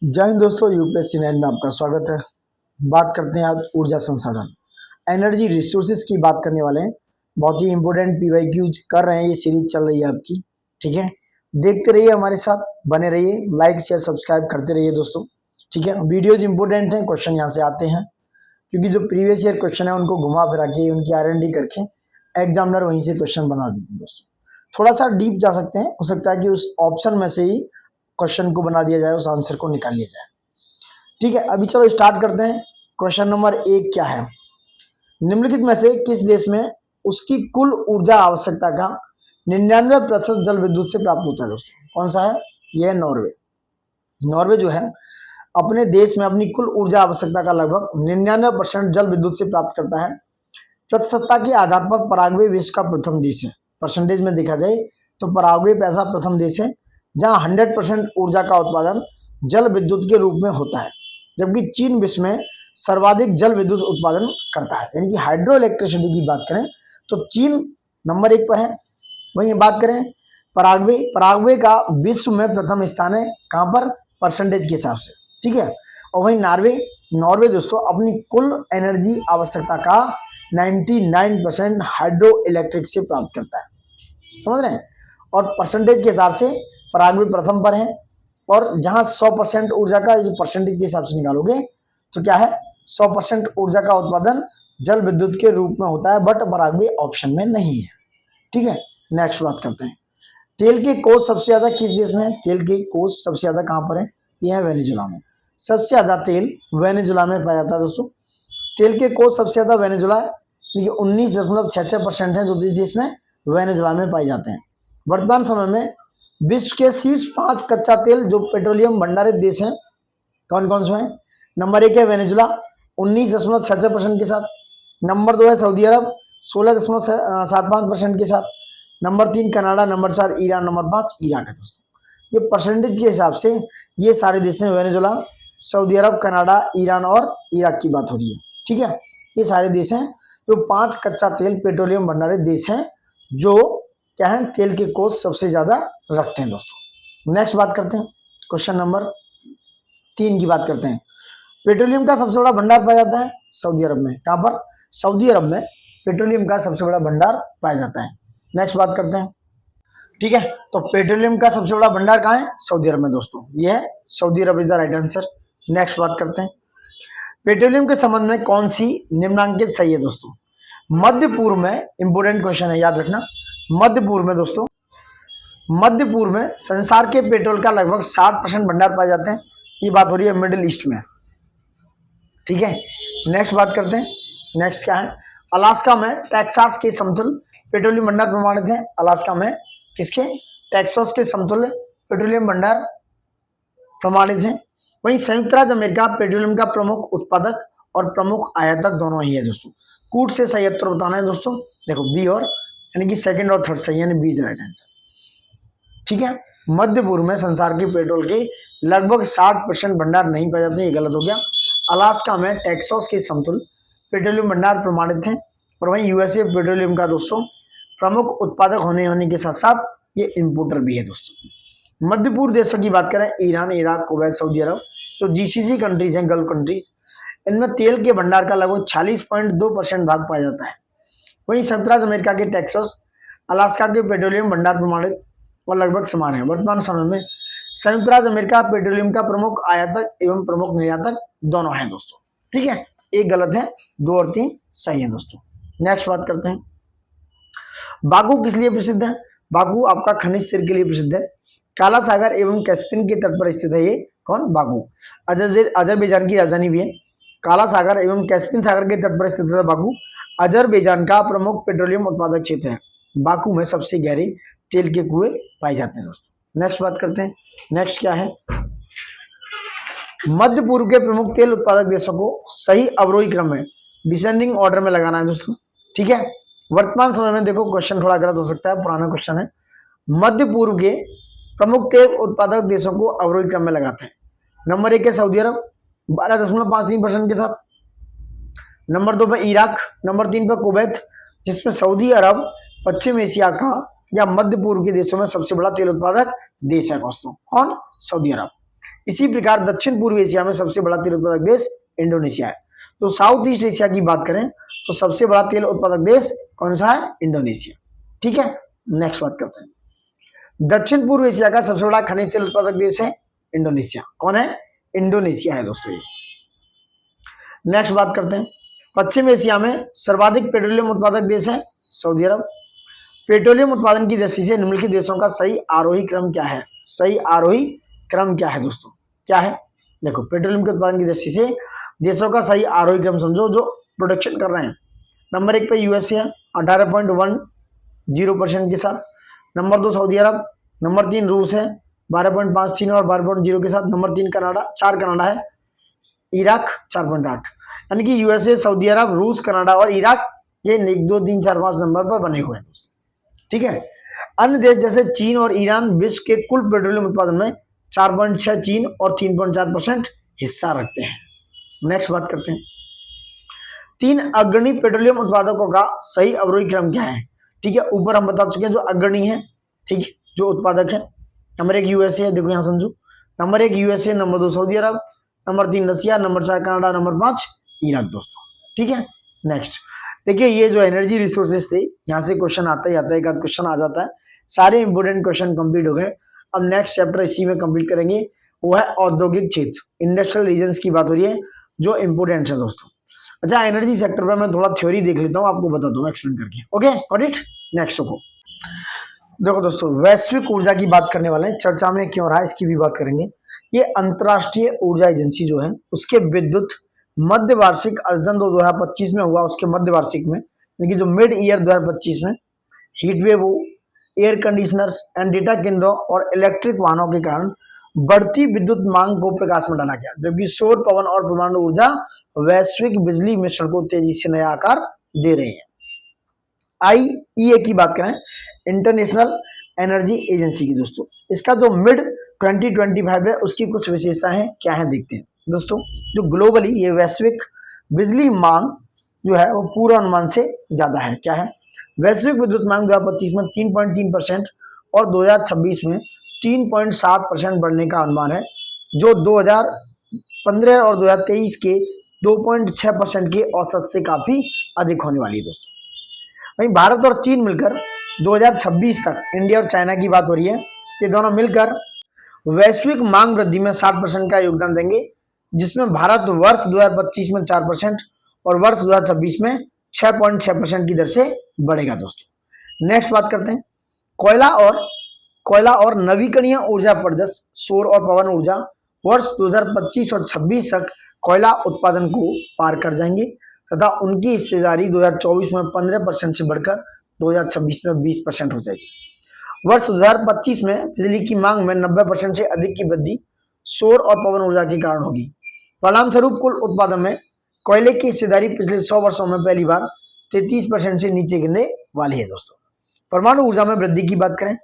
जय हिंद दोस्तों, यूपीएससी 9 में आपका स्वागत है। बात करते हैं आज ऊर्जा संसाधन एनर्जी रिसोर्सेज की बात करने वाले हैं। बहुत ही इंपॉर्टेंट पीवाईक्यूज कर रहे हैं, ये सीरीज चल रही है आपकी। ठीक है, देखते रहिए, हमारे साथ बने रहिए, लाइक शेयर सब्सक्राइब करते रहिए दोस्तों। ठीक है, वीडियोज इंपॉर्टेंट हैं, क्वेश्चन यहाँ से आते हैं क्योंकि जो प्रीवियस ईयर क्वेश्चन है उनको घुमा फिरा के उनकी R&D करके एग्जामिनर वहीं से क्वेश्चन बना देते हैं दोस्तों। थोड़ा सा डीप जा सकते हैं, हो सकता है कि उस ऑप्शन में से ही क्वेश्चन को बना दिया जाए, उस आंसर को निकाल लिया जाए। ठीक है, अभी चलो स्टार्ट करते हैं। क्वेश्चन नंबर 1 क्या है? निम्नलिखित में से किस देश में उसकी कुल ऊर्जा आवश्यकता का 99% जल विद्युत से प्राप्त होता है दोस्तों? कौन सा है? यह है नॉर्वे। नॉर्वे जो है अपने देश में अपनी कुल ऊर्जा आवश्यकता का लगभग 99% जल विद्युत से प्राप्त करता है। प्रतिशतता के आधार पर पराग्वे विश्व का प्रथम देश है। परसेंटेज में देखा जाए तो पराग्वे ऐसा प्रथम देश है जहां 100% ऊर्जा का उत्पादन जल विद्युत के रूप में होता है, जबकि चीन विश्व में सर्वाधिक जल विद्युत उत्पादन करता है। यानी कि हाइड्रो इलेक्ट्रिसिटी की बात करें तो चीन नंबर 1 पर है। वहीं बात करें पराग्वे, पराग्वे का विश्व में प्रथम स्थान है। कहां पर? परसेंटेज के हिसाब से। ठीक है, और वहीं नॉर्वे, नॉर्वे दोस्तों अपनी कुल एनर्जी आवश्यकता का 99% हाइड्रो इलेक्ट्रिक से प्राप्त करता है। समझ रहे हैं? और परसेंटेज के हिसाब से पराग्वे प्रथम पर है। और जहां 100% ऊर्जा का जो परसेंटेज के हिसाब से निकालोगे तो क्या है? 100% ऊर्जा का उत्पादन जल विद्युत के रूप में होता है, बट पराग्वे ऑप्शन में नहीं है। ठीक है, नेक्स्ट बात करते हैं। तेल के कोष सबसे ज्यादा किस देश में है? तेल के कोष सबसे ज्यादा कहां पर है? यह है वेनेजुला में। सबसे ज्यादा तेल वेनेजुला में पाया जाता है दोस्तों। तेल के कोष सबसे ज्यादा वेनेजुला है, 19.66% है जो इस देश में वेनेजुला में पाए जाते हैं। वर्तमान समय में विश्व के शीर्ष 5 कच्चा तेल जो पेट्रोलियम भंडारित देश हैं, कौन कौन से हैं? नंबर 1 है वेनेजुला 19.66% के साथ। नंबर 2 है सऊदी अरब 16.75% के साथ। Number 3 Canada, number 4 Iran, number 5 Iraq है दोस्तों। ये परसेंटेज के हिसाब से ये सारे देश हैं, वेनेजुला, सऊदी अरब, कनाडा, ईरान और इराक की बात हो रही है। ठीक है, ये सारे देश हैं जो 5 कच्चा तेल पेट्रोलियम भंडारित देश हैं जो क्या है? तेल के कोष सबसे ज्यादा रखते हैं दोस्तों। नेक्स्ट बात करते हैं, क्वेश्चन नंबर 3 की बात करते हैं। पेट्रोलियम का सबसे बड़ा भंडार पाया जाता है सऊदी अरब में। कहां पर? सऊदी अरब में पेट्रोलियम का सबसे बड़ा भंडार पाया जाता है। नेक्स्ट बात करते हैं। ठीक है, तो पेट्रोलियम का सबसे बड़ा भंडार कहां है? सऊदी अरब में दोस्तों। यह है Saudi Arab is the right answer. Next बात करते हैं। पेट्रोलियम के संबंध में कौन सी निम्नांकित सही है दोस्तों? मध्य पूर्व में, इंपोर्टेंट क्वेश्चन है, याद रखना। मध्य पूर्व में दोस्तों, मध्य पूर्व में संसार के पेट्रोल का लगभग 60% भंडार पाए जाते हैं। ये बात हो रही है मिडिल ईस्ट में। ठीक है, नेक्स्ट बात करते हैं। नेक्स्ट क्या है? अलास्का में टेक्सास के समतुल्य पेट्रोलियम भंडार प्रमाणित है। अलास्का में किसके? टेक्सास के समतुल्य पेट्रोलियम भंडार प्रमाणित है। वहीं संयुक्त राज्य अमेरिका पेट्रोलियम का प्रमुख उत्पादक और प्रमुख आयातक दोनों ही है दोस्तों। कूट से सही उत्तर बताना है दोस्तों। देखो बी, और यानी कि सेकंड और थर्ड सही, यानी B is the right answer. ठीक है, मध्य पूर्व में संसार के पेट्रोल के लगभग 60% भंडार नहीं पाए जाते, ये गलत हो गया। अलास्का में टेक्सास के समतुल्य पेट्रोलियम भंडार प्रमाणित हैं। और वहीं यूएसए पेट्रोलियम का दोस्तों प्रमुख उत्पादक होने के साथ साथ ये इंपोर्टर भी है दोस्तों। मध्य पूर्व देशों की बात करें, ईरान, इराक, कुवैत, सऊदी अरब, जो जीसीसी कंट्रीज हैं, गल्फ कंट्रीज, इनमें तेल के भंडार का लगभग 46.2% भाग पाया जाता है। वहीं संयुक्त राज्य अमेरिका के टेक्सास, अलास्का के पेट्रोलियम भंडार प्रमाणित और लगभग समान है। वर्तमान समय में संयुक्त राज्य अमेरिका पेट्रोलियम का प्रमुख आयातक एवं प्रमुख निर्यातक दोनों हैं दोस्तों। ठीक है, एक गलत है, 2 और 3 सही है दोस्तों। नेक्स्ट बात करते हैं। बाकू किस लिए प्रसिद्ध है? बाकू आपका खनिज तेल के लिए प्रसिद्ध है। काला सागर एवं कैस्पियन के तट पर स्थित है ये कौन? बाकू। अजरबैजान की राजधानी भी है। काला सागर एवं कैस्पियन सागर के तट पर स्थित है बाकू। अजरबैजान का प्रमुख पेट्रोलियम उत्पादक क्षेत्र है। बाकू में सबसे गहरे तेल के कुएं पाए जाते हैं दोस्तों। नेक्स्ट बात करते हैं। नेक्स्ट क्या है? मध्य पूर्व के प्रमुख तेल उत्पादक देशों को सही अवरोही क्रम में, डिसेंडिंग ऑर्डर में लगाना है दोस्तों। ठीक है, वर्तमान समय में देखो क्वेश्चन थोड़ा गलत हो सकता है, पुराना क्वेश्चन है। मध्य पूर्व के प्रमुख तेल उत्पादक देशों को अवरोही क्रम में लगाते हैं। नंबर 1 है सऊदी अरब 12.53% के साथ। नंबर 2 पे इराक, नंबर 3 पे कुवैत, जिसमें सऊदी अरब पश्चिम एशिया का या मध्य पूर्व के देशों में सबसे बड़ा तेल उत्पादक देश है दोस्तों। कौन? सऊदी अरब। इसी प्रकार दक्षिण पूर्व एशिया में सबसे बड़ा तेल उत्पादक देश इंडोनेशिया है। तो साउथ ईस्ट एशिया की बात करें तो सबसे बड़ा तेल उत्पादक देश कौन सा है? इंडोनेशिया। ठीक है, नेक्स्ट बात करते हैं। दक्षिण पूर्व एशिया का सबसे बड़ा खनिज तेल उत्पादक देश है इंडोनेशिया। कौन है? इंडोनेशिया है दोस्तों ये। नेक्स्ट बात करते हैं। पश्चिम एशिया में सर्वाधिक पेट्रोलियम उत्पादक देश है सऊदी अरब। पेट्रोलियम उत्पादन की दृष्टि से निम्नलिखित देशों का सही आरोही क्रम क्या है? सही आरोही क्रम क्या है दोस्तों? क्या है? देखो, पेट्रोलियम के उत्पादन की दृष्टि से देशों का सही आरोही क्रम समझो जो प्रोडक्शन कर रहे हैं। नंबर 1 पे यूएसए है 18.10% के साथ। नंबर 2 सऊदी अरब। नंबर 3 रूस है 12.53 और 12.0 के साथ। नंबर 3 कनाडा, 4 कनाडा है। इराक 4.8। यानी कि यूएसए, सऊदी अरब, रूस, कनाडा और इराक ये 1 2 3 4 5 नंबर पर बने हुए हैं दोस्तों। ठीक है। अन्य देश जैसे चीन और ईरान विश्व के कुल पेट्रोलियम उत्पादन में 4.6 चीन और 3.4% हिस्सा रखते हैं। नेक्स्ट बात करते हैं। 3 अग्रणी पेट्रोलियम उत्पादकों का सही अवरोही क्रम क्या है? ठीक है, ऊपर हम बता चुके हैं जो अग्रणी है, ठीक है, जो उत्पादक है। नंबर 1 यूएसए है, देखो यहां समझो। नंबर 1 यूएसए, नंबर 2 सऊदी अरब, नंबर 3 रसिया, नंबर 4 कनाडा, नंबर 5 इराक दोस्तों। ठीक है, नेक्स्ट देखिए, ये जो एनर्जी रिसोर्सेज थे यहाँ से क्वेश्चन आता ही आता है, एक आध क्वेश्चन आ जाता है। सारे इंपोर्टेंट क्वेश्चन कंप्लीट हो गए। अब नेक्स्ट चैप्टर इसी में कंप्लीट करेंगे, वो है औद्योगिक क्षेत्र, इंडस्ट्रियल रीजन्स की बात हो रही है जो इंपोर्टेंट है दोस्तों। अच्छा, एनर्जी सेक्टर पर मैं थोड़ा थ्योरी देख लेता हूँ, आपको बता दूँ एक्सप्लेन करके। Okay, got it. नेक्स्ट को देखो दोस्तों, वैश्विक ऊर्जा की बात करने वाले हैं, चर्चा में क्यों रहा इसकी भी बात करेंगे। ये अंतर्राष्ट्रीय ऊर्जा एजेंसी जो है उसके विद्युत मध्य वार्षिक अर्जन 2025 में हुआ, उसके मध्य वार्षिक में, यानी कि जो मिड ईयर 2025 में heatwave, air conditioners and data केंद्रों और इलेक्ट्रिक वाहनों के कारण बढ़ती विद्युत मांग को प्रकाश में डाला गया, जबकि सौर, पवन और परमाणु ऊर्जा वैश्विक बिजली मिश्रण को तेजी से नया आकार दे रहे हैं। IEA की बात करें, इंटरनेशनल एनर्जी एजेंसी की दोस्तों, इसका जो मिड 2025 है उसकी कुछ विशेषताएं क्या है देखते हैं दोस्तों। जो ग्लोबली ये वैश्विक बिजली मांग जो है वो पूर्वानुमान से ज्यादा है। क्या है? वैश्विक विद्युत मांग 2025 में 3.3% और 2026 में 3.7% बढ़ने का अनुमान है, जो 2015 और 2023 के 2.6% के औसत से काफी अधिक होने वाली है दोस्तों। वहीं भारत और चीन मिलकर 2026 तक, इंडिया और चाइना की बात हो रही है, ये दोनों मिलकर वैश्विक मांग वृद्धि में 60% का योगदान देंगे, जिसमें भारत वर्ष 2025 में 4% और वर्ष 2026 में 6.6% की दर से बढ़ेगा दोस्तों। नेक्स्ट बात करते हैं। कोयला और नवीकरणीय ऊर्जा परिदृश्य, सौर और पवन ऊर्जा वर्ष 2025 और 26 तक कोयला उत्पादन को पार कर जाएंगे तथा उनकी हिस्सेदारी 2024 में 15% से बढ़कर 2026 में 20% हो जाएगी। वर्ष 2025 में बिजली की मांग में 90% से अधिक की वृद्धि सौर और पवन ऊर्जा के कारण होगी। परिणाम स्वरूप कुल उत्पादन में कोयले की हिस्सेदारी पिछले 100 वर्षों में पहली बार 33% से नीचे गिरने वाली है दोस्तों। परमाणु ऊर्जा में वृद्धि की बात करें,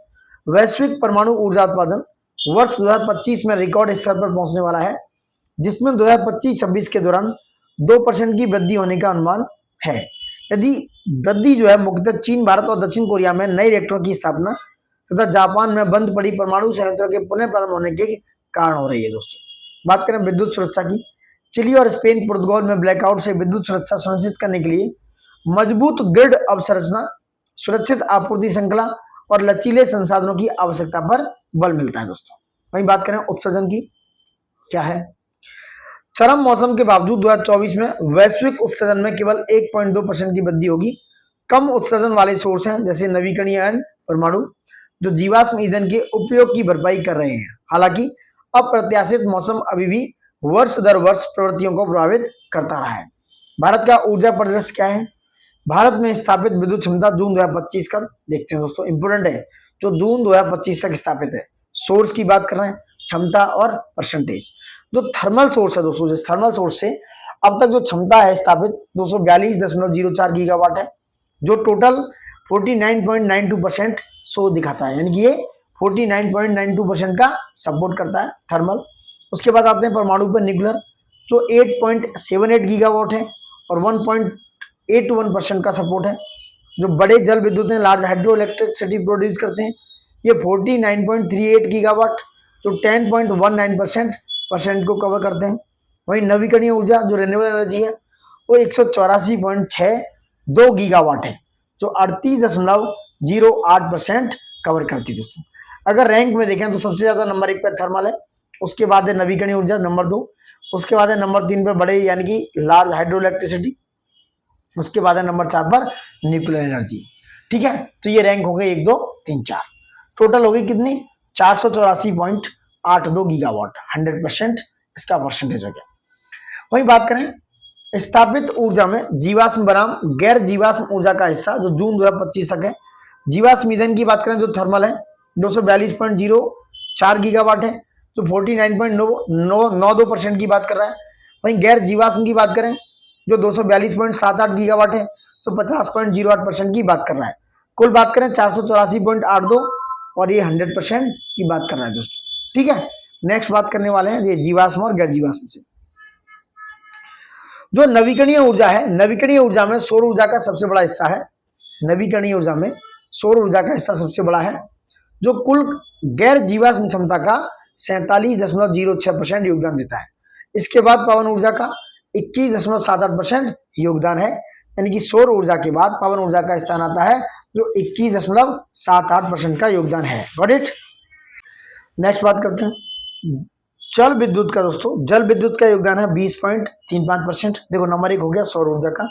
वैश्विक परमाणु ऊर्जा उत्पादन वर्ष 2025 में रिकॉर्ड स्तर पर पहुंचने वाला है, जिसमें 2025-26 के दौरान 2% की वृद्धि होने का अनुमान है। यदि वृद्धि जो है मुख्यतः चीन, भारत और दक्षिण कोरिया में नए रिएक्टरों की स्थापना तथा जापान में बंद पड़ी परमाणु संयंत्रों के पुनः प्रारंभ होने के कारण हो रही है दोस्तों। बात करें विद्युत सुरक्षा की, चिली और स्पेन, पुर्तगाल में ब्लैकआउट से विद्युत सुरक्षा सुनिश्चित करने के लिए मजबूत ग्रिड अवसंरचना, सुरक्षित आपूर्ति श्रृंखला और लचीले संसाधनों की आवश्यकता पर बल मिलता है दोस्तों। वहीं बात करें उत्सर्जन की, क्या है? चरम मौसम के बावजूद 2024 में वैश्विक उत्सर्जन में केवल 1.2% की वृद्धि होगी। कम उत्सर्जन वाले सोर्स हैं जैसे नवीकरणीय एवं परमाणु, जो जीवाश्म ईंधन के उपयोग की भरपाई कर रहे हैं। हालांकि अप्रत्याशित मौसम अभी भी वर्ष दर वर्ष प्रवृत्तियों को प्रभावित करता रहा है। भारत का ऊर्जा परिदृश्य क्या है? भारत में स्थापित विद्युत क्षमता जून 2025 का देखते हैं दोस्तों, इंपोर्टेंट है, जो जून 2025 तक स्थापित है। सोर्स की बात कर रहे हैं, क्षमता और परसेंटेज। जो थर्मल सोर्स है दोस्तों, जिस थर्मल सोर्स से अब तक जो क्षमता है स्थापित 242.04 गीगावाट है, जो टोटल 49.92% शो दिखाता है, यानी कि ये 49.92% का सपोर्ट करता है थर्मल। उसके बाद आते हैं परमाणु पर, न्यूक्लियर, जो 8.78 गीगावाट है और 1.81% का सपोर्ट है। जो बड़े जल विद्युत हैं, लार्ज हाइड्रो इलेक्ट्रिसिटी प्रोड्यूस करते हैं, ये 49.38 गीगावाट तो 10.19% को कवर करते हैं। वहीं नवीकरणीय ऊर्जा जो रिन्यूएबल एनर्जी है वो 184.62 गीगावाट है, जो 38.08% कवर करती है दोस्तों। अगर रैंक में देखें तो सबसे ज्यादा नंबर 1 पे थर्मल है, उसके बाद है नवीकरणीय ऊर्जा नंबर 2, उसके बाद है नंबर 3 पे बड़े यानी कि लार्ज हाइड्रो इलेक्ट्रिसिटी, उसके बाद है नंबर 4 पर न्यूक्लियर एनर्जी। ठीक है, तो ये रैंक हो गई 1, 2, 3, 4, टोटल हो गई कितनी 484.82 गीगावाट, 100% इसका परसेंटेज हो गया। वहीं बात करें स्थापित ऊर्जा में जीवाश्म बनाम गैर जीवाश्म ऊर्जा का हिस्सा जो जून 2025 तक है। जीवाश्म ईंधन की बात करें जो थर्मल है 242.04 गीगावाट है, जो 49.92% की बात कर रहा है। वहीं गैर जीवाश्म की बात करें जो 242.78 गीगावाट है, तो 50.08% की बात कर रहा है। कुल बात करें 484.82 और ये 100% की बात कर रहा है दोस्तों। ठीक है, नेक्स्ट बात करने वाले हैं ये जीवाश्म और गैर जीवाश्म से। जो नवीकरणीय ऊर्जा है, नवीकरणीय ऊर्जा में सौर ऊर्जा का सबसे बड़ा हिस्सा है। नवीकरणीय ऊर्जा में सौर ऊर्जा का हिस्सा सबसे बड़ा है, जो कुल गैर जीवाश्म क्षमता का 47.06% योगदान देता है। इसके बाद पवन ऊर्जा का 21.78% योगदान है, यानी कि सौर ऊर्जा के बाद पवन ऊर्जा का स्थान आता है जो 21.78% का योगदान है। Got it. नेक्स्ट बात करते हैं जल विद्युत का दोस्तों। जल विद्युत का योगदान है 20.35%। देखो नंबर 1 हो गया सौर ऊर्जा का,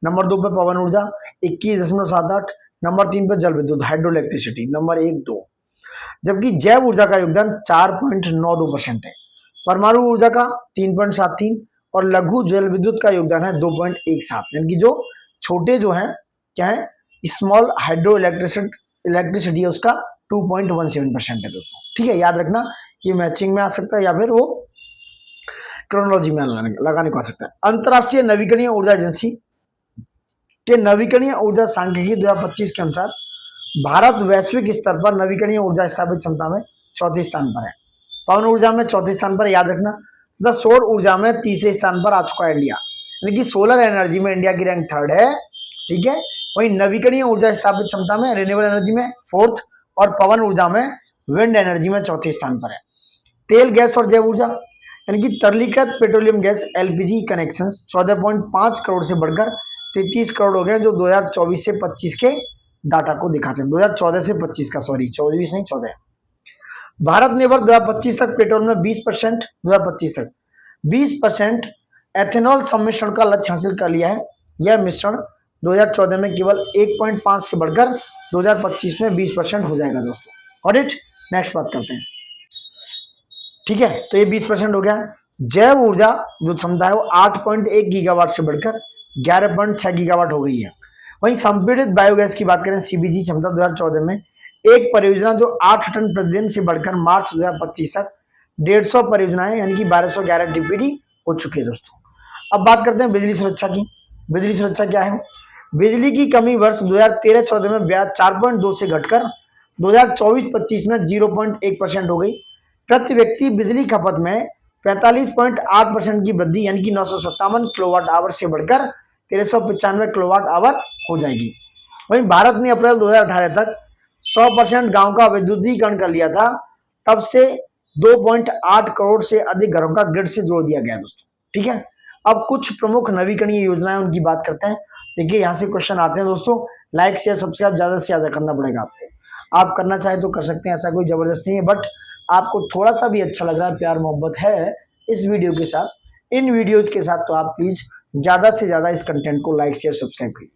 नंबर 2 पे पवन ऊर्जा 21.78, नंबर 3 पे जल विद्युत हाइड्रो इलेक्ट्रिसिटी नंबर 1, 2। जबकि जैव ऊर्जा का योगदान 4.92% है, परमाणु ऊर्जा का 3.73 और लघु जल विद्युत का योगदान है 2.17, यानी कि जो छोटे जो है क्या है स्मॉल हाइड्रो इलेक्ट्रिसिटी है उसका 2.17% है दोस्तों। ठीक है, याद रखना ये मैचिंग में आ सकता है या फिर वो क्रोनोलॉजी में लगाने को आ सकता है। अंतरराष्ट्रीय नवीकरणीय ऊर्जा एजेंसी के नवीकरणीय ऊर्जा सांख्यिकी 2025 के अनुसार भारत वैश्विक स्तर पर नवीकरणीय ऊर्जा स्थापित क्षमता में 4थे स्थान पर है। पवन ऊर्जा में 4थे स्थान पर, याद रखना। तथा सौर ऊर्जा में 3रे स्थान पर आ चुका है इंडिया, यानी कि सोलर एनर्जी में इंडिया की रैंक 3rd है। ठीक है, वहीं नवीकरणीय ऊर्जा स्थापित क्षमता में रिन्यूएबल एनर्जी में 4th और पवन ऊर्जा में विंड एनर्जी में 4थे स्थान पर है। तेल गैस और जैव ऊर्जा यानी कि तरलीकृत petroleum gas LPG connections 14.5 crore से बढ़कर 33 करोड़ हो गए, जो 2024 से 25 के डाटा को दिखाते हैं। 2014 से 25 का, सॉरी 24 नहीं 14। भारत ने वर्ष 2025 तक पेट्रोल में 20% 2025 तक 20% एथेनॉल सम्मिश्रण का लक्ष्य हासिल कर लिया है। यह मिश्रण 2014 में केवल 1.5 से बढ़कर 2025 में 20% हो जाएगा दोस्तों। ऑडिट। नेक्स्ट बात करते हैं। ठीक है, तो ये 20% हो गया। जैव ऊर्जा जो क्षमता है वो 8.1 गीगावाट से बढ़कर 11.6 गीगावाट हो गई है। वहीं संपीड़ित बायोगैस की बात करें सीबीजी क्षमता 2014 में एक परियोजना जो 8 टन प्रतिदिन से बढ़कर मार्च 2025 तक 150 परियोजनाएं यानी कि 1211 डीपीडी हो चुकी है दोस्तों। अब बात करते हैं बिजली सुरक्षा की। बिजली सुरक्षा क्या है? बिजली की कमी वर्ष 2013-14 में 4.2 से घटकर 2024-25 में 0.1% हो गई। प्रति व्यक्ति बिजली खपत में 45.8% की वृद्धि यानी कि 957 किलोवाट आवर से बढ़कर 1395 किलोवाट आवर हो जाएगी। वहीं भारत ने अप्रैल 2018 तक 100% गांव का विद्युतीकरण कर लिया था, तब से 2.8 करोड़ से अधिक घरों का ग्रिड से जोड़ दिया गया दोस्तों। ठीक है, अब कुछ प्रमुख नवीकरणीय योजनाएं उनकी बात करते हैं। देखिए यहाँ से क्वेश्चन आते हैं दोस्तों, लाइक शेयर सब्सक्राइब ज्यादा से ज्यादा करना पड़ेगा आपको। आप करना चाहे तो कर सकते हैं, ऐसा कोई जबरदस्ती नहीं है, बट आपको थोड़ा सा भी अच्छा लग रहा है, प्यार मोहब्बत है इस वीडियो के साथ, इन वीडियोज के साथ, तो आप प्लीज ज्यादा से ज्यादा इस कंटेंट को लाइक शेयर सब्सक्राइब करिए।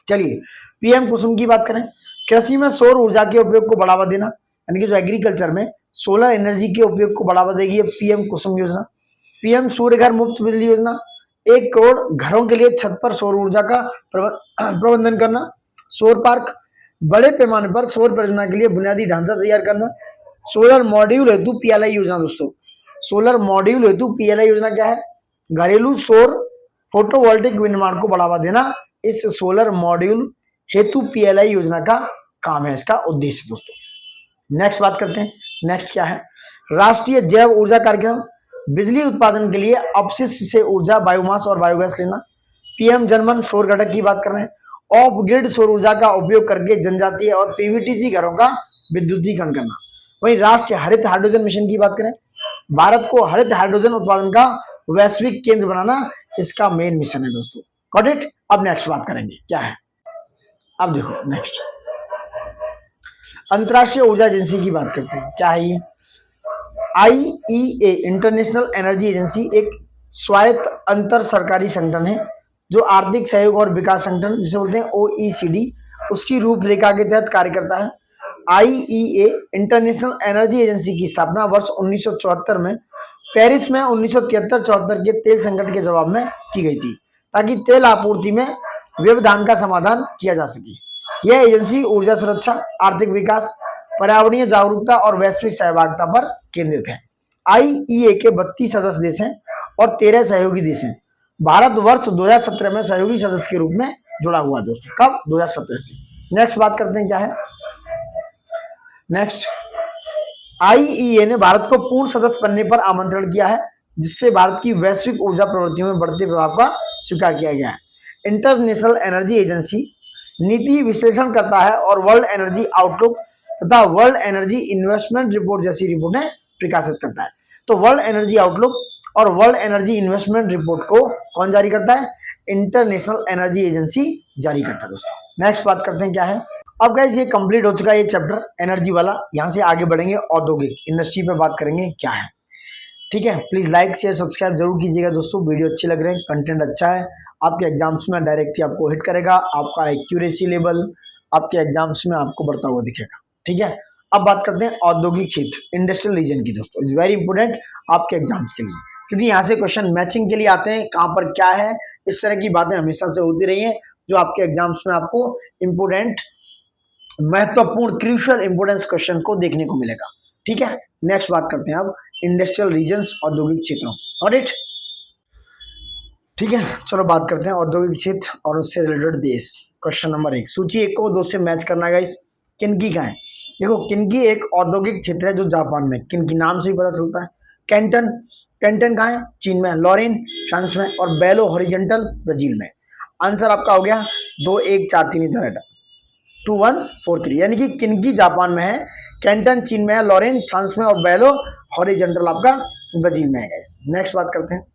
चलिए पीएम कुसुम की बात करें। कृषि में सौर ऊर्जा के उपयोग को बढ़ावा देना, यानी कि जो एग्रीकल्चर में सोलर एनर्जी के उपयोग को बढ़ावा देगी पीएम कुसुम योजना। पीएम सूर्य घर मुफ्त बिजली योजना, 1 करोड़ घरों के लिए छत पर सौर ऊर्जा का प्रबंधन करना। सौर पार्क, बड़े पैमाने पर सौर परियोजना के लिए बुनियादी ढांचा तैयार करना। सोलर मॉड्यूल हेतु पीएलआई योजना दोस्तों। सोलर मॉड्यूल हेतु पीएलआई योजना क्या है? घरेलू सौर फोटोवोल्टिक विनिर्माण को बढ़ावा देना इस सोलर मॉड्यूल हेतु पीएलआई योजना का काम है, इसका उद्देश्य दोस्तों। नेक्स्ट बात करते हैं। नेक्स्ट क्या है? राष्ट्रीय जैव ऊर्जा कार्यक्रम, बिजली उत्पादन के लिए अपशिष्ट से ऊर्जा बायोमास और बायोगैस लेना। पीएम जनमन सौर घटक की बात कर रहे हैं। ऑफ ग्रिड सौर ऊर्जा का उपयोग करके जनजातीय और पीवीटीसी घरों का विद्युतीकरण करना। वहीं राष्ट्रीय हरित हाइड्रोजन मिशन की बात करें, भारत को हरित हाइड्रोजन उत्पादन का वैश्विक केंद्र बनाना इसका मेन मिशन है दोस्तों। Got it. अब नेक्स्ट बात करेंगे क्या है, अब देखो नेक्स्ट अंतर्राष्ट्रीय ऊर्जा एजेंसी की बात करते हैं। क्या है ये? आईईए इंटरनेशनल एनर्जी एजेंसी एक स्वायत्त अंतर सरकारी संगठन है जो आर्थिक सहयोग और विकास संगठन जिसे बोलते हैं ओईसीडी उसकी रूपरेखा के तहत कार्य करता है। आईईए इंटरनेशनल एनर्जी एजेंसी की स्थापना वर्ष 1974 में पेरिस में 1973-74 के तेल संकट के जवाब में की गई थी ताकि तेल आपूर्ति में व्यवधान का समाधान किया जा सके। यह एजेंसी ऊर्जा सुरक्षा, आर्थिक विकास, पर्यावरणीय जागरूकता और वैश्विक सहभागिता पर केंद्रित है। आईईए के 32 सदस्य देश हैं और 13 सहयोगी देश हैं। भारत वर्ष 2017 में सहयोगी सदस्य के रूप में जुड़ा हुआ है दोस्तों। कब? 2017 से। नेक्स्ट बात करते हैं क्या है, नेक्स्ट आईईए ने भारत को पूर्ण सदस्य बनने पर आमंत्रण किया है जिससे भारत की वैश्विक ऊर्जा प्रवृत्तियों में बढ़ते प्रभाव का स्वीकार किया गया है। इंटरनेशनल एनर्जी एजेंसी नीति विश्लेषण करता है और वर्ल्ड एनर्जी आउटलुक तथा वर्ल्ड एनर्जी इन्वेस्टमेंट रिपोर्ट जैसी रिपोर्टें प्रकाशित करता है। तो वर्ल्ड एनर्जी आउटलुक और वर्ल्ड एनर्जी इन्वेस्टमेंट रिपोर्ट को कौन जारी करता है? इंटरनेशनल एनर्जी एजेंसी जारी करता है दोस्तों। नेक्स्ट बात करते हैं क्या है, अब गाइस ये कंप्लीट हो चुका है ये चैप्टर एनर्जी वाला। यहाँ से आगे बढ़ेंगे औद्योगिक इंडस्ट्री पे बात करेंगे क्या है। ठीक है, प्लीज लाइक शेयर सब्सक्राइब जरूर कीजिएगा दोस्तों। वीडियो अच्छे लग रहे हैं, कंटेंट अच्छा है, आपके एग्जाम्स में डायरेक्टली आपको हिट करेगा, आपका एक्यूरेसी लेवल आपके एग्जाम्स में आपको बढ़ता हुआ दिखेगा। ठीक है, अब बात करते हैं औद्योगिक क्षेत्र इंडस्ट्रियल रीजन की दोस्तों। इज वेरी इंपोर्टेंट आपके एग्जाम्स के लिए क्योंकि यहाँ से क्वेश्चन मैचिंग के लिए आते हैं, कहाँ पर क्या है, इस तरह की बातें हमेशा से होती रही हैं जो आपके एग्जाम्स में आपको इंपोर्टेंट महत्वपूर्ण क्रूशियल इंपोर्टेंस क्वेश्चन को देखने को मिलेगा। ठीक है, नेक्स्ट बात करते हैं अब इंडस्ट्रियल रीजन्स औद्योगिक क्षेत्रों की। ऑडिट ठीक है, चलो बात करते हैं औद्योगिक क्षेत्र और उससे रिलेटेड देश। क्वेश्चन नंबर 1 सूची 1 को 2 से मैच करना है गाइस। किनकी का है? देखो किनकी एक औद्योगिक क्षेत्र है जो जापान में, किनकी नाम से ही पता चलता है। कैंटन, कैंटन कहाँ है? चीन में। लॉरेन फ्रांस में और बेलो हॉरिजॉन्टल ब्राजील में। आंसर आपका हो गया 2 1 4 3 इधर 2 1 4 3 यानी कि किनकी जापान में है, कैंटन चीन में है, लॉरेन फ्रांस में और बेलो हॉरिजॉन्टल आपका ब्राजील में है गाइस। नेक्स्ट बात करते हैं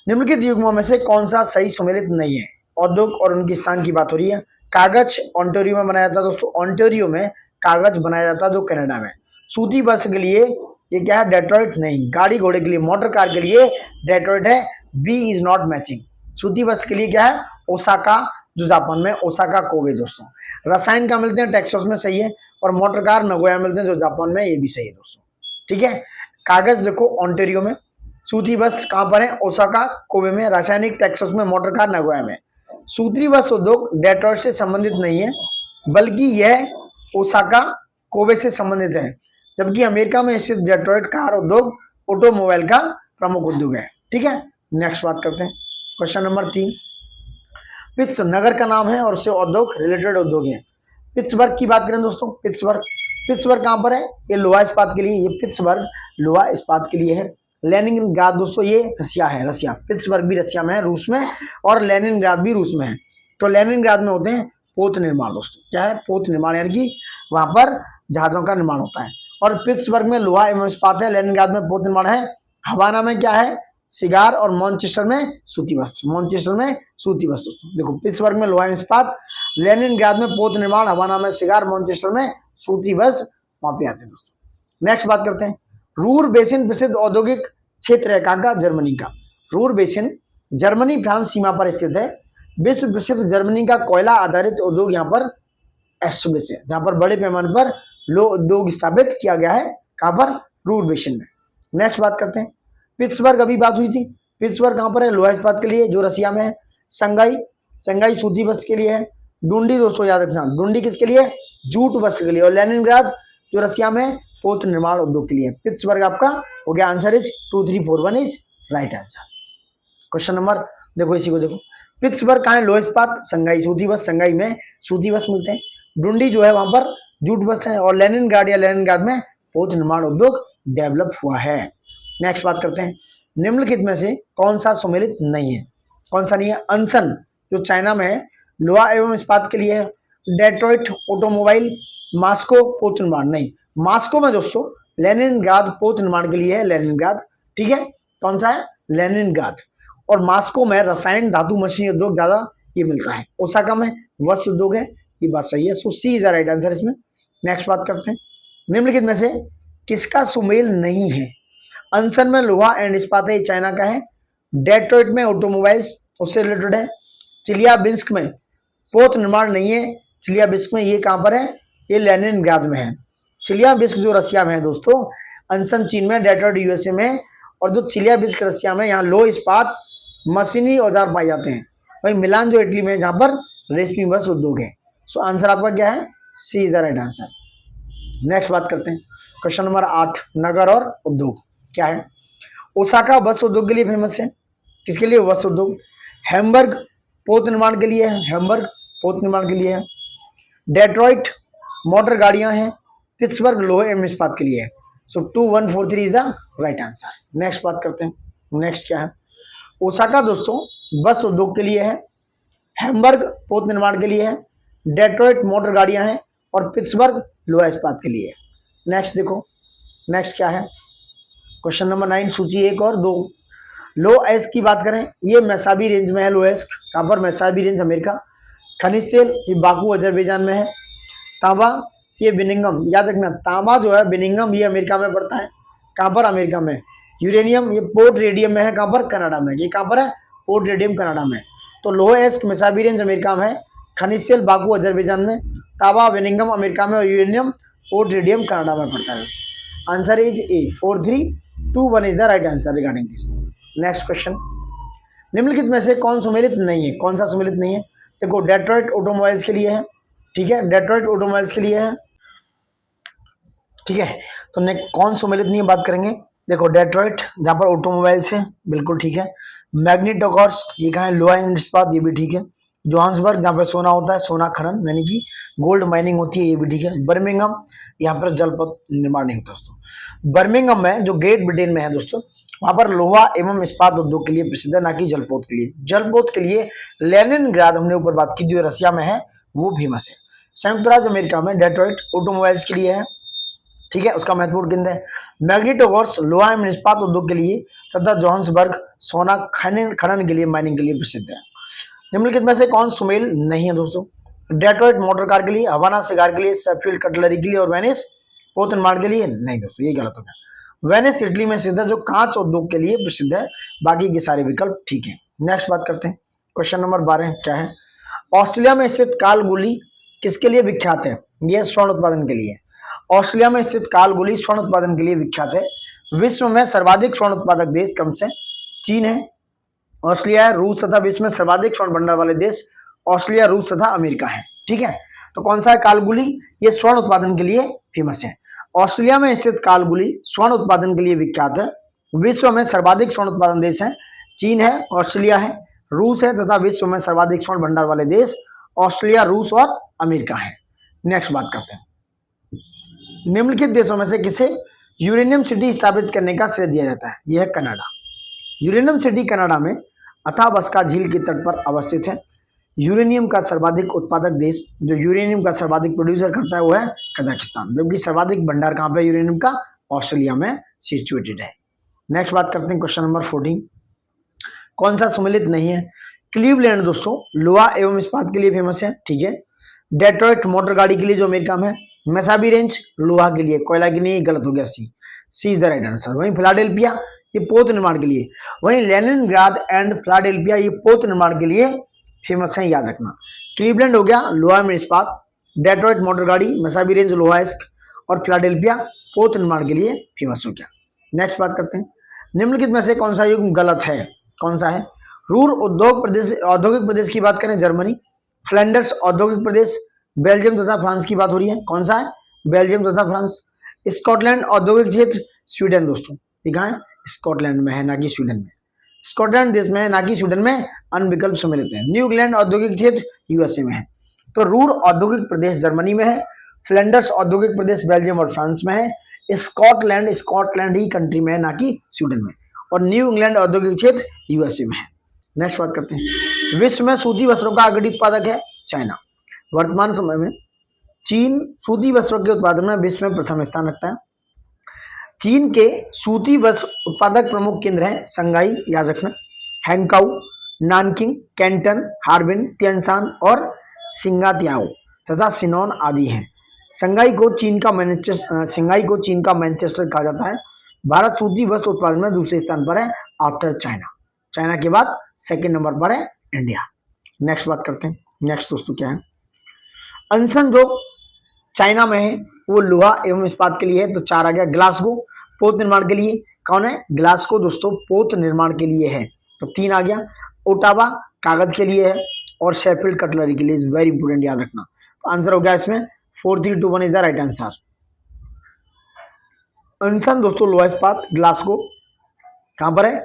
निम्नलिखित युग्मों में से कौन सा सही सुमेलित नहीं है? औद्योग और उनके स्थान की बात हो रही है। कागज ऑन्टेरियो में बनाया जाता है दोस्तों, ऑन्टेरियो में कागज बनाया जाता है जो कनाडा में। सूती वस्त्र के लिए ये क्या है? डेट्रॉइट नहीं। गाड़ी घोड़े के लिए, मोटर कार के लिए डेट्रॉइट है। B is not matching. सूती वस्त्र के लिए क्या है? ओसाका जो जापान में, ओसाका कोबे दोस्तों। रसायन का मिलते हैं टेक्सास में, सही है, और मोटर कार नगोया मिलते हैं जो जापान में, ये भी सही है दोस्तों। ठीक है, कागज देखो ऑन्टेरियो में, सूती वस्त्र कहां पर है? ओसाका कोबे में, रासायनिक टेक्सास में, मोटर कार नगोया में। सूती वस्त्र उद्योग डेट्रॉइट से संबंधित नहीं है बल्कि यह ओसाका कोबे से संबंधित है, जबकि अमेरिका में स्थित डेट्रॉइट कार उद्योग ऑटोमोबाइल का प्रमुख उद्योग है। ठीक है, नेक्स्ट बात करते हैं क्वेश्चन नंबर 3। पिट्सबर्ग नगर का नाम है और उससे उद्योग रिलेटेड उद्योग है। पिट्सबर्ग की बात करें दोस्तों, पिट्सबर्ग, पिट्सबर्ग कहां पर है? ये लोहा इस्पात के लिए, ये पिट्सबर्ग लोहा इस्पात के लिए है। लेनिनग्राद दोस्तों ये रसिया है, रसिया। पिट्सबर्ग भी रसिया में है, रूस में, और लेनिनग्राद भी रूस में है। तो लेनिनग्राद में होते हैं पोत निर्माण दोस्तों। क्या है? पोत निर्माण, यानी कि वहां पर जहाजों का निर्माण होता है। और पिट्सबर्ग में लोहा एवं इस्पात है, लेनिनग्राद में पोत निर्माण है। हवाना में क्या है? सिगार, और मैनचेस्टर में सूती वस्त्र, मैनचेस्टर में सूती वस्त्र दोस्तों। देखो पिट्सबर्ग में लोहा एवं इस्पात, लेनिनग्राद में पोत निर्माण, हवाना में सिगार, मैनचेस्टर में सूती वस्त्र, वहां पे आते हैं दोस्तों। नेक्स्ट बात करते हैं रूर बेसिन प्रसिद्ध औद्योगिक क्षेत्र है कहाँ का? जर्मनी का। रूर बेसिन जर्मनी फ्रांस सीमा पर स्थित है। विश्व प्रसिद्ध जर्मनी का कोयला आधारित उद्योग यहाँ पर एस्टेब्लिश है, जहां पर बड़े पैमाने पर लो उद्योग स्थापित किया गया है। कहां पर? रूर बेसिन में। नेक्स्ट बात करते हैं पिट्सबर्ग, अभी बात हुई थी। पिट्सबर्ग कहां पर है? लोहा इस्पात के लिए, जो रसिया में है। संगाई, संगाई सूती वस्त्र के लिए है। डुंडी दोस्तों याद रखना, डुंडी किसके लिए? जूट वस्त्र के लिए। और लेनिनग्राद जो रसिया में, पोत निर्माण उद्योग के लिए। पिट्सबर्ग आपका हो गया answer is 2 3 4 1 is right answer. Question number देखो, इसी को देखो, पिट्सबर्ग कहाँ है? लोहा इस्पात, संगाई सूती वस्त्र, संगाई में सूती वस्त्र मिलते हैं। डुंडी जो है वहां पर जूट वस्त्र है। और लेनिनग्राड या लेनिनग्राद में पोत निर्माण उद्योग डेवलप हुआ है। नेक्स्ट बात करते हैं निम्नलिखित में से कौन सा सुमेलित नहीं है? कौन सा नहीं है? अनसन जो चाइना में है, लोहा एवं इस्पात के लिए है। डेट्रॉइट ऑटोमोबाइल, मास्को पोत निर्माण नहीं। मॉस्को में दोस्तों लेनिनग्राद पोत निर्माण के लिए है, लेनिनग्राद, ठीक है, कौन सा है, लेनिनग्राद। और मॉस्को में रसायन धातु मशीन उद्योग ज्यादा ये मिलता है। ओसाका में वस्त्र उद्योग है, ये बात सही है। सो सी इज द राइट आंसर इसमें। नेक्स्ट बात करते हैं, निम्नलिखित में से किसका सुमेल नहीं है? अंसन में लोहा एंड इस्पात है, चाइना का है। डेट्रॉइट में ऑटोमोबाइल्स उससे रिलेटेड है। चिलियाबिंस्क में पोत निर्माण नहीं है, चिलियाबिंस्क में ये कहां पर है, ये लेनिनग्राद में है। चिलियाबिंस्क जो रसिया में है दोस्तों, अंसन चीन में, डेट्रॉइट यूएसए में, और जो चिलियाबिंस्क रसिया में, यहाँ लोह इस्पात मशीनी औजार पाए जाते हैं। वही मिलान जो इटली में, जहां पर रेशमी वस्त्र उद्योग है। सो आंसर आपका क्या है, C is the right answer. Next बात करते हैं, क्वेश्चन नंबर 8, नगर और उद्योग क्या है? ओसाका वस्त्र उद्योग के लिए फेमस है। किसके लिए? वस्त्र उद्योग। हैम्बर्ग पोत निर्माण के लिए है, हैम्बर्ग पोत निर्माण के लिए है। डेट्रॉइट मोटर गाड़ियां हैं। पिट्सबर्ग लोहे एवं इस्पात के लिए है। सो 2143 is the right answer. Next बात करते हैं, नेक्स्ट क्या है? ओसाका दोस्तों वस्त्र उद्योग के लिए है, हैम्बर्ग पोत निर्माण के लिए है, डेट्रॉइट मोटर गाड़ियां हैं, और पिट्सबर्ग लोहा इस्पात के लिए है। नेक्स्ट देखो, नेक्स्ट क्या है? क्वेश्चन नंबर 9, सूची 1 और 2। लो एस्क की बात करें, ये मैसाबी रेंज में है। लो एस्क कहां पर? मैसाबी रेंज अमेरिका। खनिज तेल ये बाकू अजरबैजान में है। तांबा ये बिनिंगम, याद रखना, तांबा जो है बिनिंगम ये अमेरिका में पड़ता है। कहां पर? अमेरिका में। यूरेनियम ये पोर्ट रेडियम में है, कहां पर? कनाडा में। ये कहां पर है? पोर्ट रेडियम कनाडा में। तो लो एस्क मैसाबी रेंज अमेरिका में है, खनिज तेल बाकू अजरबैजान में, तांबा बिनिंगम अमेरिका में, और यूरेनियम पोर्ट रेडियम कनाडा में पड़ता है। Answer is a. 4321 is the right answer regarding this. Next question, निम्नलिखित में से कौन सम्मिलित नहीं है? कौन सा सम्मिलित नहीं है? देखो, डेट्रॉइट ऑटोमोबाइल्स के लिए है, ठीक है, डेट्रॉइट ऑटोमोबाइल्स के लिए है, ठीक है। तो कौन सम्मिलित नहीं है बात करेंगे। देखो, डेट्रॉइट जहां पर ऑटोमोबाइल्स है, बिल्कुल ठीक है। मैग्नेटोगॉर्स्क ये कहाँ है? लोहा एंड इस्पात, ये भी ठीक है। जोहान्सबर्ग जहाँ पर सोना होता है, सोना खनन यानी कि गोल्ड माइनिंग होती है, ये भी ठीक है। बर्मिंघम यहाँ पर जलपथ निर्माण नहीं होता दोस्तों। बर्मिंघम में जो ग्रेट ब्रिटेन में है दोस्तों, वहां पर लोहा एवं इस्पात उद्योग के लिए प्रसिद्ध है, ना कि जलपोत के लिए। जलपोत के लिए लेनिनग्राद हमने ऊपर बात की जो रसिया में है, वो फेमस है। संयुक्त राज्य अमेरिका में डेट्रॉइट ऑटोमोबाइल्स के लिए है, ठीक है, उसका महत्वपूर्ण केंद्र है। मैग्नेटोगॉर्स्क लोहा एवं इस्पात उद्योग के लिए, तथा जोहान्सबर्ग सोना खनन के लिए, माइनिंग के लिए प्रसिद्ध है। निम्नलिखित में से कौन सुमेल नहीं है दोस्तों? डेट्रॉइट मोटर कार के लिए, हवाना सिगार के लिए, शेफील्ड कटलरी के लिए, और वेनिस पोत निर्माण के लिए नहीं दोस्तों, ये गलत हो गया। वेनिस इटली में स्थित है, जो कांच उद्योग के लिए प्रसिद्ध है। बाकी के सारे विकल्प ठीक है। नेक्स्ट बात करते हैं, क्वेश्चन नंबर 12 क्या है? ऑस्ट्रेलिया में स्थित कालगुली किसके लिए विख्यात है? यह स्वर्ण उत्पादन के लिए। ऑस्ट्रेलिया में स्थित कालगुली स्वर्ण उत्पादन के लिए विख्यात है। विश्व में सर्वाधिक स्वर्ण उत्पादक देश कौन से? चीन है, ऑस्ट्रेलिया है, रूस तथा विश्व में सर्वाधिक स्वर्ण भंडार वाले देश ऑस्ट्रेलिया, रूस तथा अमेरिका है, ठीक है। तो कौन सा है कालगुली? ये स्वर्ण उत्पादन के लिए फेमस है। ऑस्ट्रेलिया में स्थित कालगुली स्वर्ण उत्पादन के लिए विख्यात है। विश्व में सर्वाधिक स्वर्ण उत्पादन देश है, चीन है, ऑस्ट्रेलिया है, रूस है, तथा विश्व में सर्वाधिक स्वर्ण भंडार वाले देश ऑस्ट्रेलिया, रूस और अमेरिका है। नेक्स्ट बात करते हैं, निम्नलिखित देशों में से किसे यूरेनियम सिटी स्थापित करने का श्रेय दिया जाता है? यह है कनाडा। यूरेनियम सिटी कनाडा में अथाबस्का झील के तट पर अवस्थित है। यूरेनियम का सर्वाधिक उत्पादक देश, जो यूरेनियम का सर्वाधिक प्रोड्यूसर करता है, वो है कजाकिस्तान। जबकि सर्वाधिक भंडार कहाँ पे यूरेनियम का? ऑस्ट्रेलिया में सिचुएटेड है। नेक्स्ट बात करते हैं, क्वेश्चन नंबर 14, कौन सा सम्मिलित नहीं है? क्लीवलैंड दोस्तों लोहा एवं इस्पात के लिए फेमस है, ठीक है। डेट्रॉइट मोटर गाड़ी के लिए जो अमेरिका में है। मैसाबी रेंज लोहा के लिए, कोयला के लिए, गलत हो गया, सी इज द राइट आंसर। वहीं फिलाडेल्फिया ये पोत निर्माण के लिए, वहीं लेनिनग्राद एंड फिलाडेल्फिया ये पोत निर्माण के लिए फेमस है, याद रखना। क्लीवलैंड हो गया लोहा में इस्पात, डेट्रॉइट मोटर गाड़ी, मैसाबी रेंज लोहा इस्क, और फिलाडेल्फिया पोत निर्माण के लिए फेमस हो गया। नेक्स्ट बात करते हैं, निम्नलिखित में से कौन सा युग गलत है? कौन सा है? रूर औद्योगिक प्रदेश की बात करें, जर्मनी। फ्लैंडर्स औद्योगिक प्रदेश, बेल्जियम तथा फ्रांस की बात हो रही है, कौन सा है? बेल्जियम तथा फ्रांस। स्कॉटलैंड औद्योगिक क्षेत्र, स्वीडन दोस्तों, दिखा है स्कॉटलैंड में है, ना कि स्वीडन में। स्कॉटलैंड देश में है, ना कि स्वीडन में, अन्य विकल्प सम्मिलित है। न्यू इंग्लैंड औद्योगिक क्षेत्र यूएसए में है। तो रूर औद्योगिक प्रदेश जर्मनी में है, फ्लैंडर्स औद्योगिक प्रदेश बेल्जियम और फ्रांस में है, स्कॉटलैंड ही कंट्री में है, ना कि स्वीडन में, और न्यू इंग्लैंड औद्योगिक क्षेत्र यूएसए में है। नेक्स्ट बात करते हैं, विश्व में सूती वस्त्रों का अग्रणी उत्पादक है चाइना। वर्तमान समय में चीन सूती वस्त्रों के उत्पादन में विश्व में प्रथम स्थान रखता है। चीन के सूती वस्त्र उत्पादक प्रमुख केंद्र हैं संगाई, याद रखना, हैंगकाउ, नानकिंग, कैंटन, हार्बिन, तियानशान और सिंगातियाओ तथा सिनोन आदि हैं। संगाई को चीन का मैनचेस्टर कहा जाता है। भारत सूती वस्त्र उत्पादन में दूसरे स्थान पर है आफ्टर चाइना। चाइना के बाद सेकंड नंबर पर है इंडिया। नेक्स्ट बात करते हैं। नेक्स्ट दोस्तों क्या है, अनसन जो चाइना में है वो लोहा एवं इस्पात के लिए है, तो 4 आ गया। ग्लासगो पोत निर्माण के लिए, कौन है? ग्लासगो दोस्तों पोत निर्माण के लिए है, तो 3 आ गया। ओटावा कागज के लिए है और शेफील्ड कटलरी के लिए, इज वेरी इंपोर्टेंट, याद रखना। तो आंसर हो गया इसमें 4, 3, 2, 1 इज द राइट आंसर। अनसन दोस्तों लोहा इस्पात ग्लासगो कहां पर है?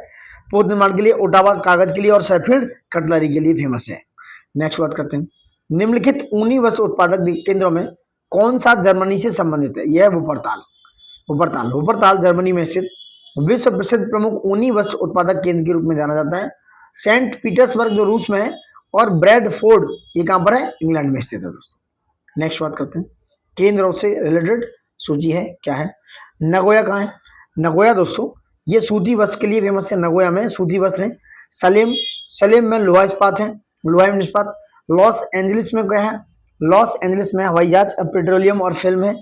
पोत निर्माण के लिए, ओटावा कागज के लिए और शेफील्ड कटलरी के लिए फेमस है। नेक्स्ट बात करते हैं। निम्नलिखित ऊनी वस्त्र उत्पादक केंद्रों में कौन सा जर्मनी से संबंधित है? यह है वुपर्ताल जर्मनी में स्थित विश्व प्रसिद्ध प्रमुख ऊनी वस्त्र उत्पादक केंद्र के रूप में जाना जाता है। सेंट पीटर्सबर्ग जो रूस में है और ब्रैडफोर्ड ये कहां पर है? इंग्लैंड में स्थित है दोस्तों। नेक्स्ट बात करते हैं। केंद्रों से रिलेटेड सूची है, क्या है? नगोया कहाँ है? नगोया दोस्तों ये सूती वस्त्र के लिए फेमस है। नगोया में सूती वस्त्र है। सलेम में लोहा इस्पात है, लोहा एवं इस्पात। लॉस एंजलिस में क्या है? लॉस एंजलिस में हवाई जहाज, पेट्रोलियम और फिल्म है।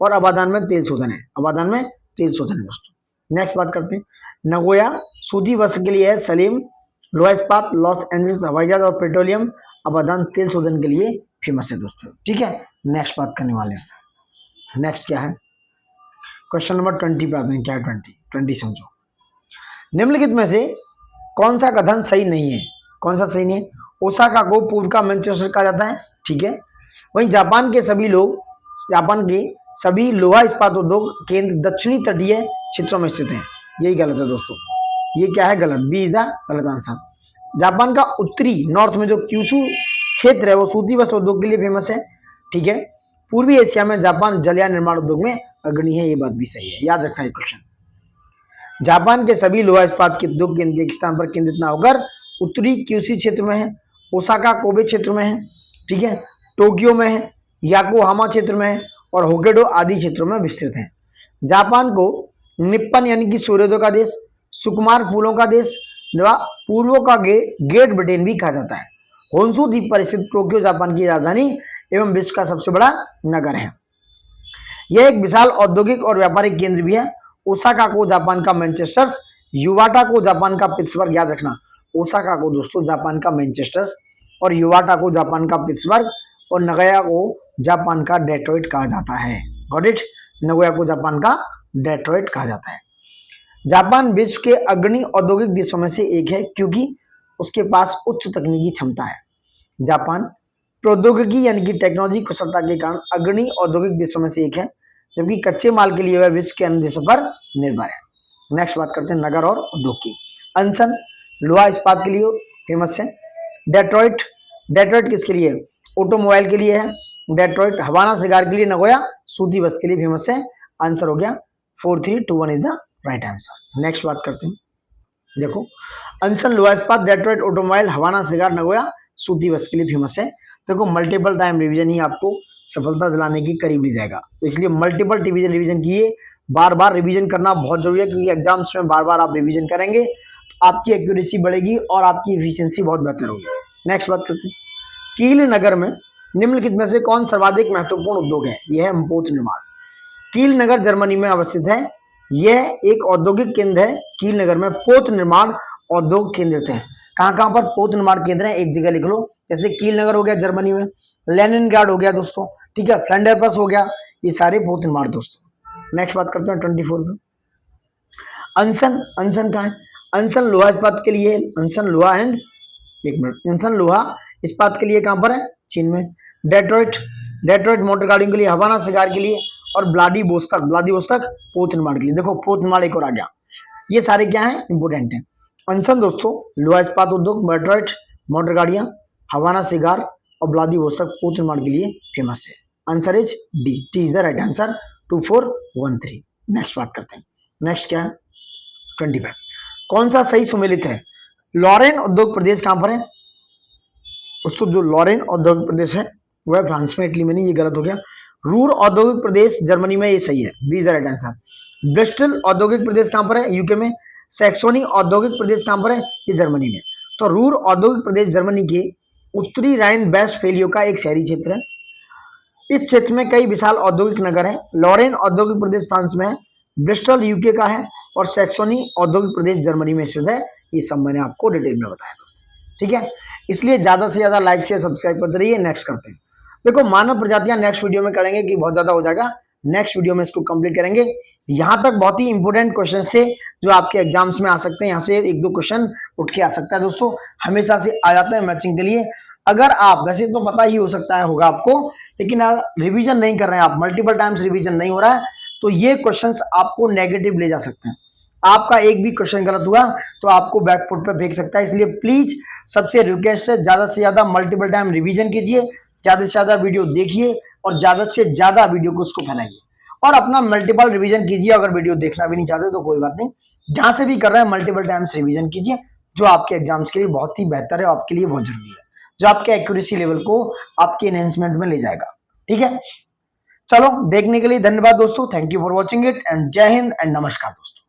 और अबादान में तेल शोधन है, दोस्तों। नेक्स्ट बात करते हैं। नगोया सूती वस्त्र के लिए है, सलीम लोहा इस्पात, लॉस एंजलिस हवाई जहाज और पेट्रोलियम, अबादान तेल शोधन के लिए फेमस है दोस्तों। ठीक है, नेक्स्ट बात करने वाले हैं। नेक्स्ट क्या है? क्वेश्चन नंबर 20 पे आते हैं। क्या है 20 समझो। निम्नलिखित में से कौन सा कथन सही नहीं है? कौन सा सही नहीं है? ओसाका को पूर्व का मैनचेस्टर कहा जाता है, ठीक है। वहीं जापान के सभी लोहा इस्पात उद्योग केंद्र दक्षिणी तटीय क्षेत्रों में स्थित हैं। यही गलत है दोस्तों, ये क्या है? गलत, बी इज द गलत आंसर। जापान का उत्तरी नॉर्थ में जो क्यूशू क्षेत्र है वो सूती वस्त्र उद्योग के लिए फेमस है, ठीक है। पूर्वी एशिया में जापान जलयान निर्माण उद्योग में अग्रणी है, ये बात भी सही है, याद रखना ये क्वेश्चन। जापान के सभी लोहा इस्पात के उद्योग केंद्र एक स्थान पर केंद्रित न होकर उत्तरी क्यूशी क्षेत्र में है, ओसाका कोबे क्षेत्र में है, ठीक है, टोक्यो में है, याकोहामा क्षेत्र में है और होक्काइडो आदि क्षेत्रों में विस्तृत है। जापान को निप्पन यानी कि सूर्योदय का देश, सुकुमार फूलों का देश, पूर्वों का गेट ब्रिटेन भी कहा जाता है। होन्शु द्वीप पर स्थित टोक्यो जापान की राजधानी एवं विश्व का सबसे बड़ा नगर है। यह एक विशाल औद्योगिक और व्यापारिक केंद्र भी है। ओसाका को जापान का मैनचेस्टर, युवाटा को जापान का पिट्सबर्ग, याद रखना। ओसाका को दोस्तों जापान का मैनचेस्टर और युवाटा को जापान का पिट्सबर्ग और नगोया को जापान का डेट्रॉइट कहा जाता है। Got it? नगोया को जापान का डेट्रॉइट कहा जाता है। जापान विश्व के अग्रणी औद्योगिक देशों में से एक है क्योंकि उसके पास उच्च तकनीकी क्षमता है। जापान प्रौद्योगिकी यानी कि टेक्नोलॉजी कुशलता के कारण अग्रणी औद्योगिक देशों में से एक है, जबकि कच्चे माल के लिए वह विश्व के अन्य देशों पर निर्भर है। नेक्स्ट बात करते हैं नगर और उद्योग की। अनसन लोहा इस्पात के लिए फेमस है। डेट्रॉइट किसके लिए? ऑटोमोबाइल के लिए है। डेट्रॉइट हवाना सिगार के लिए, नगोया सूती वस्त्र के लिए फेमस है। आंसर हो गया 4, 3, 2, 1 is the right answer. Next बात करते हैं। देखो अनसन लोहा इस्पात, डेट्रॉइट ऑटोमोबाइल, हवाना सिगार, नगोया सूती वस्त्र के लिए फेमस है। देखो मल्टीपल टाइम रिवीजन ही आपको सफलता दिलाने की करीब ले जाएगा, तो इसलिए मल्टीपल रिवीजन कीजिए। बार बार रिवीजन करना बहुत जरूरी है क्योंकि एग्जाम्स में बार बार आप रिवीजन करेंगे तो आपकी एक्यूरेसी बढ़ेगी और आपकी एफिशिएंसी बहुत बेहतर होगी। नेक्स्ट बात करते हैं। कील नगर में निम्नलिखित में से कौन सर्वाधिक महत्वपूर्ण उद्योग है? यह है पोत निर्माण। कील नगर जर्मनी में अवस्थित है। यह एक औद्योगिक केंद्र है। कील नगर में पोत निर्माण औद्योग केंद्रित है। कहां पर पोत निर्माण केंद्र है? एक जगह लिख लो, जैसे कील नगर हो गया जर्मनी में, लेनिनग्राड हो गया दोस्तों, ठीक है, फ्लैंडर्स हो गया, ये सारे पोत निर्माण दोस्तों। नेक्स्ट बात करते हैं 24 में। अनसन कहाँ है? अनसन लोहा इस्पात के लिए, अनसन लोहा इस्पात के लिए कहां पर है? चीन में। डेट्रॉइट मोटर गाड़ियों के लिए, हवाना सिगार के लिए और व्लादिवोस्तोक पोत निर्माण के लिए। देखो पोत निर्माण एक और आ गया। ये सारे क्या है? इंपोर्टेंट है। अनसन दोस्तों लोहा इस्पात उद्योग, डेट्रॉइट मोटर गाड़ियां, हवाना सिगार और व्लादिवोस्तोक पोत निर्माण के लिए फेमस है। Answer is D, T is the right answer. 2, 4, 1, 3। Next बात करते हैं। नेक्स्ट क्या है? 25। कौन सा सही सुमेलित है? लॉरेन औद्योगिक प्रदेश कहां पर है? दोस्तों जो लॉरेन औद्योगिक प्रदेश है वह फ्रांस में, इटली में नहीं, ये गलत हो गया। रूर औद्योगिक प्रदेश जर्मनी में, ये सही है, B is the right answer. Bristol औद्योगिक प्रदेश कहां पर है? यूके में। सैक्सोनी औद्योगिक प्रदेश कहां पर है? ये जर्मनी में। तो रूर औद्योगिक प्रदेश जर्मनी के उत्तरी राइन वेस्टफैलिया का एक शहरी क्षेत्र है। इस क्षेत्र में कई विशाल औद्योगिक नगर हैं। लॉरेन औद्योगिक प्रदेश फ्रांस में है, ब्रिस्टल यूके का है, और सैक्सोनी औद्योगिक प्रदेश जर्मनी में स्थित है। ये सब मैंने आपको डिटेल में बताया दोस्तों, ठीक है। इसलिए ज्यादा से ज्यादा लाइक शेयर सब्सक्राइब करते रहिए। नेक्स्ट करते हैं, देखो मानव प्रजातियां नेक्स्ट वीडियो में करेंगे कि बहुत ज्यादा हो जाएगा, नेक्स्ट वीडियो में इसको कंप्लीट करेंगे। यहां तक बहुत ही इंपोर्टेंट क्वेश्चन थे जो आपके एग्जाम्स में आ सकते हैं। यहाँ से एक दो क्वेश्चन उठ के आ सकता है दोस्तों, हमेशा से आ जाता है मैचिंग के लिए। अगर आप, वैसे तो पता ही हो सकता है होगा आपको, लेकिन रिवीजन नहीं कर रहे हैं आप, मल्टीपल टाइम्स रिवीजन नहीं हो रहा है, तो ये क्वेश्चंस आपको नेगेटिव ले जा सकते हैं। आपका एक भी क्वेश्चन गलत हुआ तो आपको बैकफुट पे फेंक सकता है। इसलिए प्लीज सबसे रिक्वेस्ट है, ज्यादा से ज्यादा मल्टीपल टाइम रिवीजन कीजिए, ज्यादा से ज्यादा वीडियो देखिए, और ज्यादा से ज्यादा वीडियो को उसको फैलाइए, और अपना मल्टीपल रिवीजन कीजिए। अगर वीडियो देखना भी नहीं चाहते तो कोई बात नहीं, जहां से भी कर रहे हैं मल्टीपल टाइम्स रिवीजन कीजिए, जो आपके एग्जाम्स के लिए बहुत ही बेहतर है, आपके लिए बहुत जरूरी है, जो आपके एक्यूरेसी लेवल को आपके एनहेंसमेंट में ले जाएगा, ठीक है। चलो, देखने के लिए धन्यवाद दोस्तों, thank you for watching it, and जय हिंद एंड नमस्कार दोस्तों।